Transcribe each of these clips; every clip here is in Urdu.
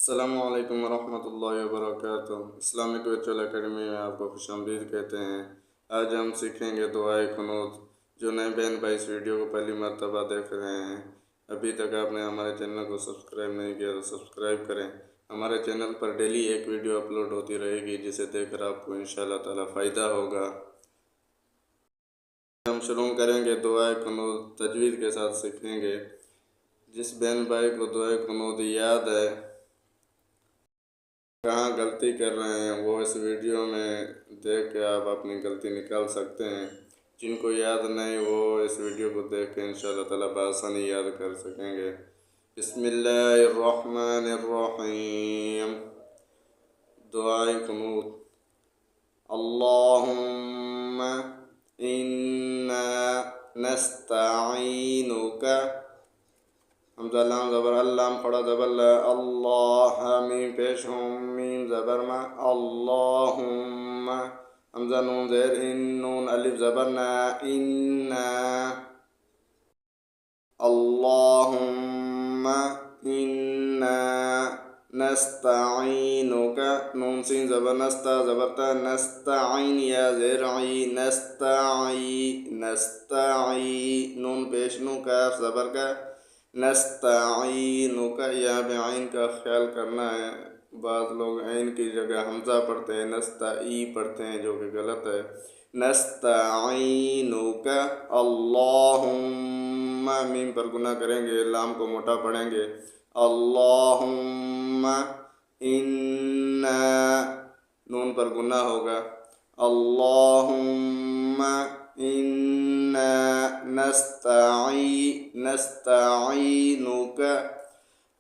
السلام علیکم ورحمۃ اللہ وبرکاتہ۔ اسلامک ورچوئل اکیڈمی میں آپ کو خوش آمدید کہتے ہیں۔ آج ہم سیکھیں گے دعائے قنوت۔ جو نئے بہن بھائی اس ویڈیو کو پہلی مرتبہ دیکھ رہے ہیں، ابھی تک آپ نے ہمارے چینل کو سبسکرائب نہیں کیا تو سبسکرائب کریں۔ ہمارے چینل پر ڈیلی ایک ویڈیو اپلوڈ ہوتی رہے گی، جسے دیکھ کر آپ کو انشاءاللہ تعالی فائدہ ہوگا۔ ہم شروع کریں گے دعائے قنوت، تجوید کے ساتھ سیکھیں گے۔ جس بہن بھائی کو دعائے قنوت یاد ہے، کہاں غلطی کر رہے ہیں، وہ اس ویڈیو میں دیکھ کے آپ اپنی غلطی نکال سکتے ہیں۔ جن کو یاد نہیں، وہ اس ویڈیو کو دیکھ کے انشاءاللہ تعالیٰ بآسانی یاد کر سکیں گے۔ بسم اللہ الرحمن الرحیم۔ دعائے قنوت۔ اللہم انا نستعینک، حمزہ لام زبر اللام پڑا زبر اللہ، میم پیش ہوں، میم زبر ما، اللہم، حمزہ نون زیر ان، نون الف زبر نا، انا، اللہم انا نستعینک، نون سین زبر نستا زبرتا، نستعین یا زیر عی، نستعی، نستعی، نون پیش نو کاف زبر کا، نستعینک، یہاں پہ عین کا خیال کرنا ہے۔ بعض لوگ عین کی جگہ حمزہ پڑھتے ہیں، نستعی پڑھتے ہیں، جو کہ غلط ہے۔ نستعینک، اللہم، میم پر گناہ کریں گے، لام کو موٹا پڑھیں گے، اللہم انا، نون پر گناہ ہوگا، اللہم انا نستعینک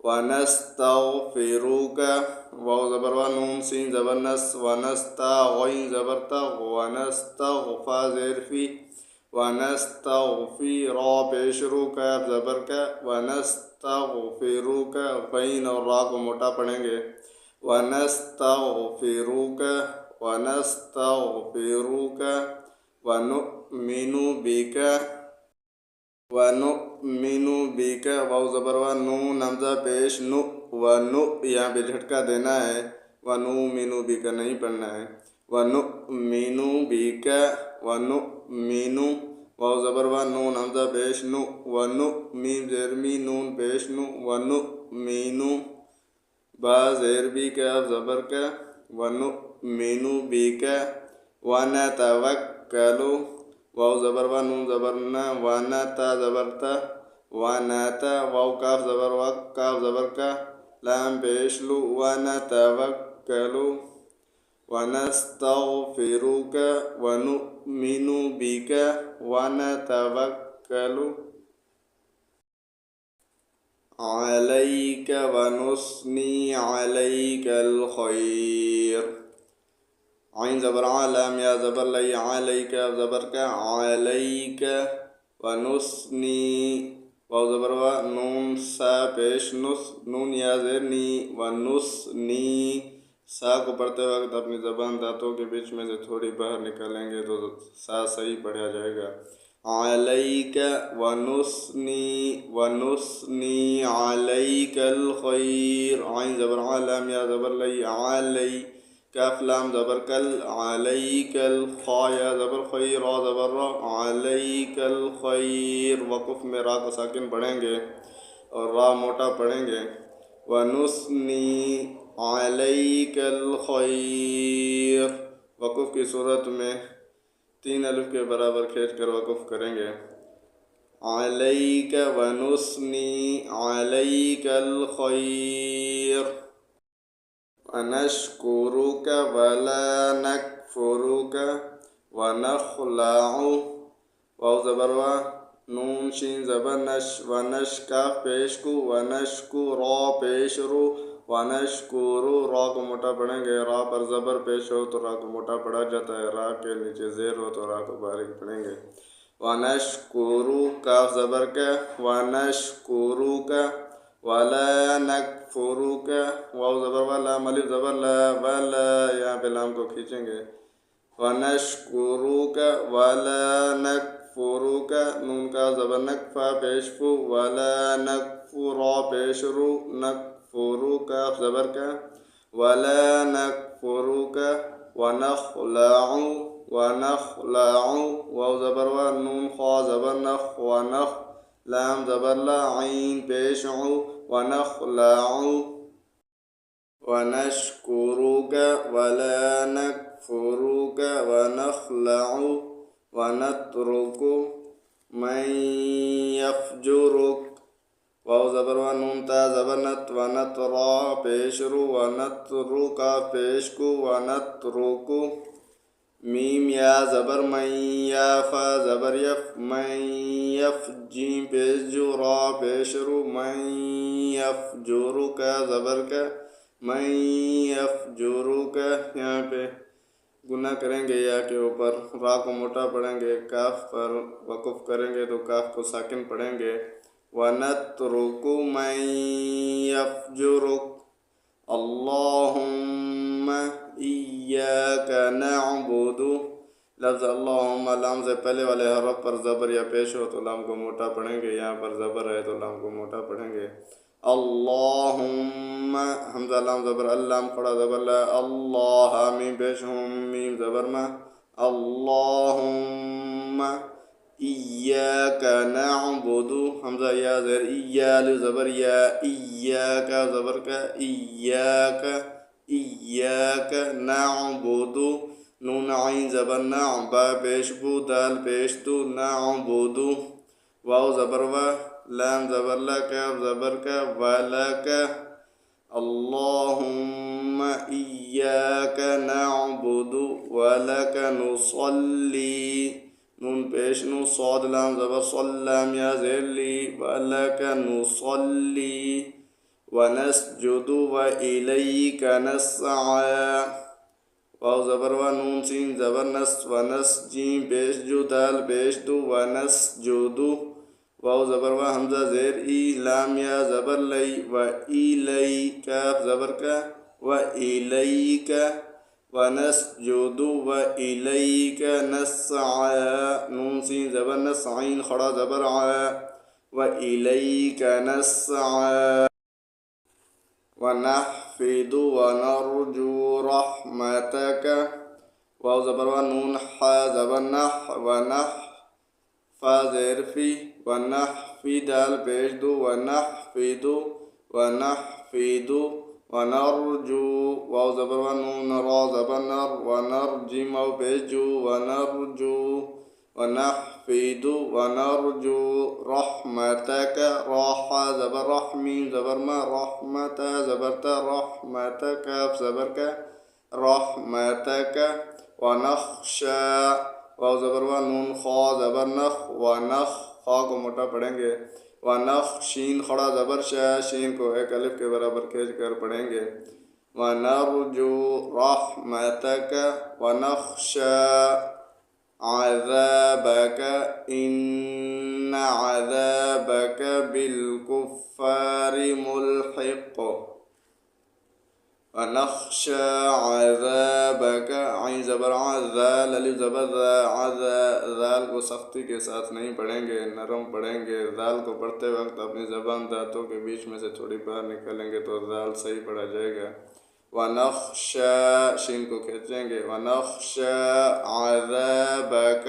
ونستغفرک، واو زبر و، نون سین زبر نس، ونستغین زبر تا، ونستغفا زیر فی، ونستغفی، را پیش رو کاف زبر کا، ونستغفرک، غین اور را کو موٹا پڑھیں گے، ونستغفرک، ونستغفرک، ونؤمن بک، ونؤمن بک، واو زبر و، نون حمزہ پیش نو، ونو، یہاں پہ جھٹکا دینا ہے، ونؤمن بک نہیں پڑھنا ہے، ونؤمن بک، ونؤمن، واو زبر و، نون حمزہ پیش نو، ونو، میم زیر می، نون پیش نو، ونؤمن، با زیر بی کاف زبر کا، ونؤمن بک، ونتوکل، واو زبر و، نون زبر نا، ونتا زبر تا، ونتا، واو کاف زبر و، کاف زبر کا، لام پیش لو، ونتوکل، ونستغفرک، ونؤمن بک، ونتوکل علیک، ونثنی علیک الخیر، عین زبر ع، لام یا زبر لی، علیک زبر کا، علیک، ونثنی، واو زبر و، نون سا پیش نس، نون یا زیر نی، ونثنی، سا کو پڑھتے وقت اپنی زبان دانتوں کے بیچ میں سے تھوڑی باہر نکالیں گے تو سا صحیح پڑھا جائے گا۔ علیک، ونثنی، ونثنی علیک الخیر، عین زبر ع، لام یا زبر لی، علی، کاف لام زبر کل، علیک الخا یا زبر خی، را زبر را، علیک الخیر، وقف میں را کو ساکن پڑھیں گے اور را موٹا پڑھیں گے، ونثنی علیک الخیر، وقف کی صورت میں 3 الف کے برابر کھینچ کر وقف کریں گے، علیک ونثنی علیک الخیر، ونشکرک ولا نکفرک، ونخلع، واو زبر و، نون شین زبر نش، ونش کاف پیش کو، ونشکو، را پیش رو، ونشکرو، را کو موٹا پڑھیں گے، را پر زبر پیش ہو تو را کو موٹا پڑھا جاتا ہے، را کے نیچے زیر ہو تو را کو باریک پڑھیں گے، ونشکرو، کاف زبر کا، ونشکروک، ولا نکفرک، واو زبر و، لام الف زبر لا، ولا، یہاں پہ لام کو کھینچیں گے، ونشکروک ولا نکفرک، نون کا زبر نکفا پیش فو، ولا نکفرک، نکفرا پیش رو نکفرو کاف زبر کا ولا نکفرک ونخلع ونخلع واو زبر و نون خا زبر نخ ونخ لام زبر لا عین پیش عو ونخلع ونشكرك ولا نكفرك ونخلع ونترك من يفجرك واو زبر و نون تا زبر نت ونترا پیش رو ونترك پیش کو ونترك میم یا زبر من یا فا زبر یف من یف جیم پیش جو را پیش رو من یفجرک زبر کا من یفجرک یہاں پہ گناہ کریں گے یا کے اوپر را کو موٹا پڑھیں گے کاف پر وقف کریں گے تو کاف کو ساکن پڑھیں گے وَنَتْرُكُ مَن يَفْجُرُكَ اللہم ایاک نعبد لفظ اللہم لام سے پہلے والے حرف پر زبر یا پیش ہو تو لام کو موٹا پڑھیں گے یہاں پر زبر ہے تو لام کو موٹا پڑھیں گے اللہم حمزہ لام زبر اللام کھڑا زبر لا اللہ میم پیش ہم میم زبر ما اللہم ایاک نعبد حمزہ یا زیر ایال زبر یا ایاک زبر کا ایاک ایاک نعبد نون عین زبر نعبا پیش بو دال پیش دو نعبد واو زبر و لام زبر لا کاف زبر کا ولک اللہم ایاک نعبد ولک نصلی نون پیش نو صاد لام زبر صلام یا زیر لی ولک نصلی ونسجد وإلیک نسعی واو زبر و نون سین زبر نس ونس جیم پیش جو دال پیش دو ونسجد واو زبر و حمزہ زیر ای لام یا زبر لی و ایلی کاف زبر کا و ایلیک ونسجد وإلیک نسعی نون سین زبر نس عین کھڑا زبر عی وإلیک نسعی ونحفظ ونرجو رحمتک واو زبر و نون حا زبر نح ونح فا زیر فی ونحفی دال پیش دو ونحفظ ونحفظ ونرجو واو زبر و نون را زبر نر ونرجی مو پیش جو ونرجو ونحفظ ونرجو رحمتک راحا زبر رحمین زبر ما رحمت زبر تا رحمتک زبر کا رحمتک ونخشا واو زبر و نون خا زبر نخ ونخ خا کو موٹا پڑھیں گے ونخ شین کھڑا زبر شا شین کو ایک الف کے برابر کھینچ کر پڑھیں گے ونرجو رحمتک ونخشا عذابک ان عذابک بالکفار ملحق ونخشى عذابك عین زبر ذال الف زبر ذال کو سختی کے ساتھ نہیں پڑھیں گے نرم پڑھیں گے ذال کو پڑھتے وقت اپنی زبان دانتوں کے بیچ میں سے تھوڑی باہر نکالیں گے تو ذال صحیح پڑھا جائے گا ونخشى شین کو کھینچیں گے ونخشى عذابك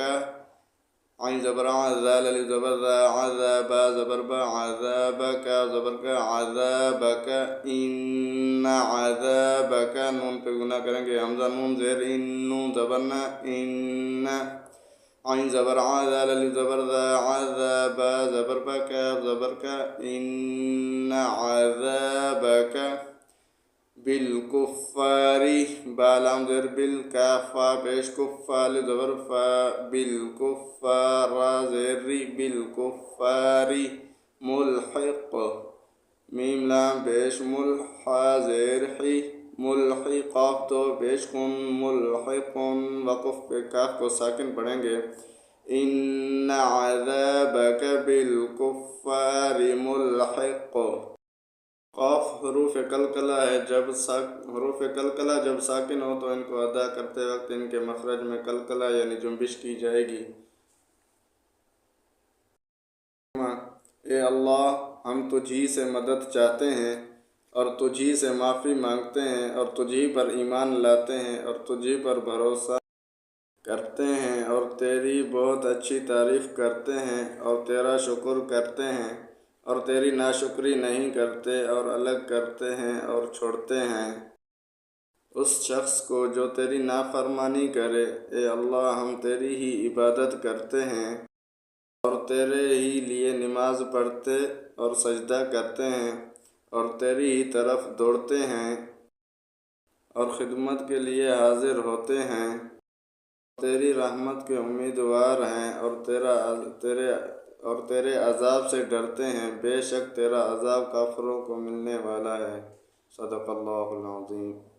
عین زبر ذال الف زبر عذاب زبر با عذابك زبر کا عذابك ان عذابك نون پہ گناہ کریں گے حمزہ نون زیر ان نون زبر نا ان عین زبر ذال الف زبر عذاب زبر با کاف زبر کا ان عذابك بالکفار با لام زیر بالکافا پیش کفال زبر فا بالکفار زیر بالکفار ملحق میم لام پیش ملحا زیر حی ملحق قاف تو پیش کن ملحق وقف پہ کاف کو ساکن پڑھیں گے ان عذابک بالکفار ملحق قاف حروف قلقلہ ہے حروف قلقلہ جب ساکن ہو تو ان کو ادا کرتے وقت ان کے مخرج میں قلقلہ یعنی جنبش کی جائے گی اے اللہ ہم تجھی سے مدد چاہتے ہیں اور تجھی سے معافی مانگتے ہیں اور تجھی پر ایمان لاتے ہیں اور تجھی پر بھروسہ کرتے ہیں اور تیری بہت اچھی تعریف کرتے ہیں اور تیرا شکر کرتے ہیں اور تیری ناشکری نہیں کرتے اور الگ کرتے ہیں اور چھوڑتے ہیں اس شخص کو جو تیری نافرمانی کرے۔ اے اللہ، ہم تیری ہی عبادت کرتے ہیں اور تیرے ہی لیے نماز پڑھتے اور سجدہ کرتے ہیں اور تیری ہی طرف دوڑتے ہیں اور خدمت کے لیے حاضر ہوتے ہیں، تیری رحمت کے امیدوار ہیں اور تیرے عذاب سے ڈرتے ہیں۔ بے شک تیرا عذاب کافروں کو ملنے والا ہے۔ صدق اللہ العظیم۔